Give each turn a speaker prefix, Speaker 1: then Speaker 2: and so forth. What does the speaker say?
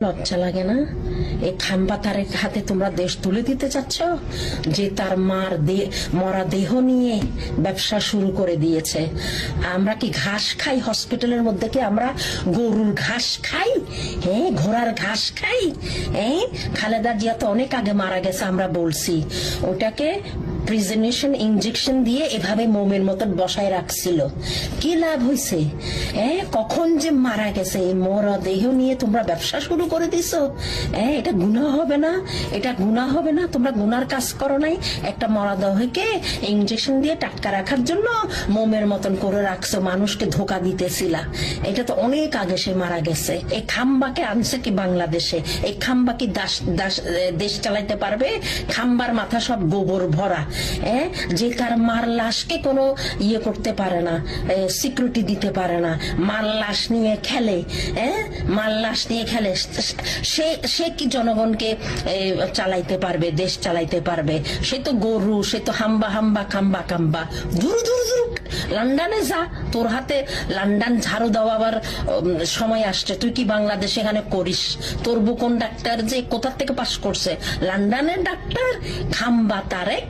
Speaker 1: লজ্জা লাগে না? এই খাম্বা তারেক হাতে তোমরা দেশ তুলে দিতে চাচ্ছ, যে তার মার মরা দেহ নিয়ে ব্যবসা শুরু করে দিয়েছে। আমরা কি ঘাস খাই? হসপিটালের মধ্যে কি আমরা গরুর ঘাস খাই? হ্যাঁ, ঘোড়ার ঘাস খাই? হ্যাঁ, খালেদা জিয়া তো অনেক আগে মারা গেছে, আমরা বলছি। ওটাকে প্রিজনেশন ইনজেকশন দিয়ে এভাবে মোমের মতন বসায় রাখছিল। কি লাভ হয়েছে? কখন যে মারা গেছে, এই মরা দেহ নিয়ে তোমরা ব্যবসা শুরু করে দিছো। এটা গুনাহ হবে না? এটা গুনাহ হবে না? তোমরা গুনার কাজ করো নাই? একটা মরা দেহকে ইনজেকশন দিয়ে টাটকা রাখার জন্য মোমের মতন করে রাখছো, মানুষকে ধোকা দিতেছিলা। এটা তো অনেক আগে সে মারা গেছে। এই খাম্বাকে আনছে কি বাংলাদেশে? এই খাম্বা কি দেশ চালাইতে পারবে? খাম্বার মাথা সব গোবর ভরা। যে তার মার লাশকে কোনো ইয়ে করতে পারে না, সিকিউরিটি দিতে পারে না, মার লাশ নিয়ে খেলে। মার লাশ নিয়ে খেলে, সে কি জনগণকে চালাইতে পারবে? দেশ চালাইতে পারবে? সে তো গরু, সে তো হাম্বা হাম্বা খাম্বা খাম্বা। দূর দূর দূর লন্ডনে যা, তোর হাতে লন্ডন ঝাড়ু দেওয়ার সময় আসছে। তুই কি বাংলাদেশ এখানে করিস? তোর বুকন ডাক্তার যে কোথা থেকে পাস করছে? লন্ডনের ডাক্তার খাম্বা তারেক।